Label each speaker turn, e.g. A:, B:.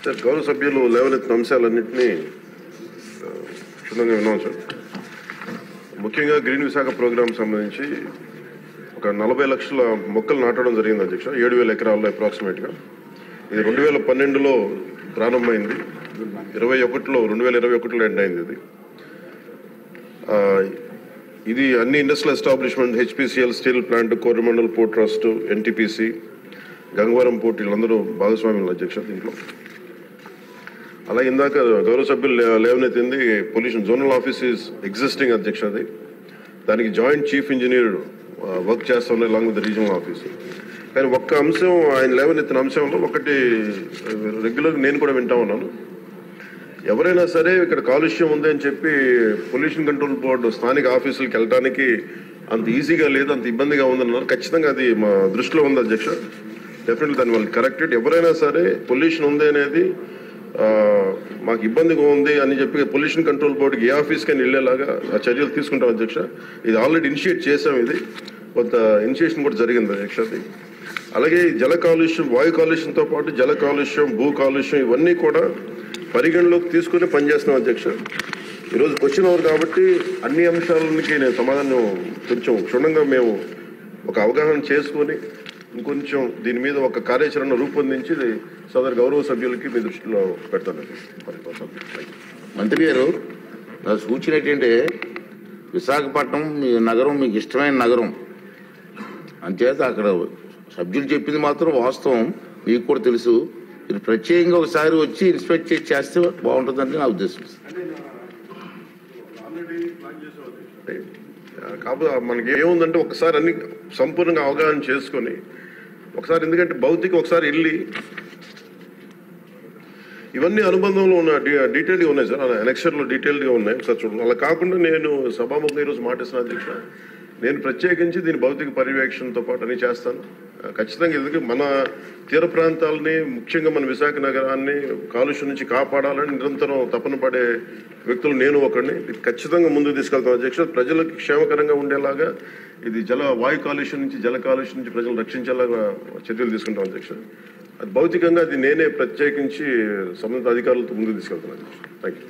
A: Sir గౌరవ సభ్యులు లేవనెత్తిన అంశాలన్నింటినీ క్షుణ్ణంగా విన్నాం సార్. ముఖ్యంగా గ్రీన్ విశాఖ ప్రోగ్రాం సంబంధించి ఒక 40 లక్షల మొక్కలు నాటడం జరిగింది అధ్యక్ష, 7,000 ఎకరాల్లో అప్రాక్సిమేట్గా. ఇది 2012లో ప్రారంభమైంది, 2021లో ఎండ్ అయింది. ఇది అన్ని industrial establishment, HPCL steel plant, Coromandel port trust, NTPC, Gangavaram port, వీళ్ళందరూ భాగస్వామ్యులు అధ్యక్ష దీంట్లో. అలాగే ఇందాక గౌరవ సభ్యులు లేవనెత్తింది pollution zonal office is existing అధ్యక్ష. అది దానికి జాయింట్ చీఫ్ ఇంజనీర్ వర్క్ చేస్తా ఉన్నారు అలాంగ్ విత్ రీజనల్ ఆఫీస్. కానీ ఒక్క అంశం ఆయన లేవనెత్తిన అంశంలో ఒకటి రెగ్యులర్గా నేను కూడా వింటా ఉన్నాను. ఎవరైనా సరే ఇక్కడ కాలుష్యం ఉంది అని చెప్పి పొల్యూషన్ కంట్రోల్ బోర్డు స్థానిక ఆఫీసులకు వెళ్ళడానికి అంత ఈజీగా లేదు, అంత ఇబ్బందిగా ఉందన్నారు. ఖచ్చితంగా అది మా దృష్టిలో ఉంది అధ్యక్ష. డెఫినెట్లీ దాన్ని వాళ్ళు కరెక్టెడ్. ఎవరైనా సరే పొల్యూషన్ ఉంది అనేది మాకు ఇబ్బందిగా ఉంది అని చెప్పి పొల్యూషన్ కంట్రోల్ బోర్డుకి ఏ ఆఫీస్కి అని వెళ్ళేలాగా ఆ చర్యలు తీసుకుంటాం అధ్యక్ష. ఇది ఆల్రెడీ ఇనిషియేట్ చేసాం, ఇది కొంత ఇనిషియేషన్ కూడా జరిగింది అధ్యక్ష. అది అలాగే జల కాలుష్యం, వాయు కాలుష్యంతో పాటు జల కాలుష్యం, భూ కాలుష్యం ఇవన్నీ కూడా పరిగణలోకి తీసుకుని పనిచేస్తున్నాం అధ్యక్ష. ఈరోజు క్వశ్చన్ అవర్ కాబట్టి అన్ని అంశాలకి నేను సమాధానం కొంచెం క్షుణ్ణంగా మేము ఒక అవగాహన చేసుకొని ఇంకొంచెం దీని మీద ఒక కార్యాచరణ రూపొందించి సదరు గౌరవ సభ్యులకి మీ దృష్టిలో పెడతానండి.
B: మంత్రి గారు, నా సూచన ఏంటంటే విశాఖపట్నం మీ నగరం మీకు ఇష్టమైన నగరం అంచేత అక్కడ సభ్యులు చెప్పింది మాత్రం వాస్తవం, మీకు కూడా తెలుసు. మీరు ప్రత్యేకంగా ఒకసారి వచ్చి ఇన్స్పెక్ట్ చేస్తే బాగుంటుందంటే నా ఉద్దేశం.
A: కాకపోతే మనకి ఏముందంటే ఒకసారి అన్ని సంపూర్ణంగా అవగాహన చేసుకొని ఒకసారి, ఎందుకంటే భౌతిక ఒకసారి వెళ్ళి ఇవన్నీ అనుబంధంలో ఉన్న డీటెయిల్గా ఉన్నాయి సార్, ఎలక్షన్లో డీటెయిల్గా ఉన్నాయి ఒకసారి చూడండి. అలా కాకుండా నేను సభాముఖంగా ఈరోజు మాటిస్తున్నా అధ్యక్ష, నేను ప్రత్యేకించి దీని భౌతిక పర్యవేక్షణతో పాటు అన్ని చేస్తాను ఖచ్చితంగా. ఎందుకంటే మన తీర ప్రాంతాలని, ముఖ్యంగా మన విశాఖ నగరాన్ని కాలుష్యం నుంచి కాపాడాలని నిరంతరం తపన పడే వ్యక్తులు నేను ఒకడిని. ఇది ఖచ్చితంగా ముందుకు తీసుకెళ్తాను అధ్యక్ష. ప్రజలకు క్షేమకరంగా ఉండేలాగా ఇది వాయు కాలుష్యం నుంచి, జల కాలుష్యం నుంచి ప్రజలు రక్షించేలాగా చర్యలు తీసుకుంటాం అధ్యక్ష. అది భౌతికంగా అది నేనే ప్రత్యేకించి సంబంధిత అధికారులతో ముందుకు తీసుకెళ్తాను అధ్యక్ష. Thank you.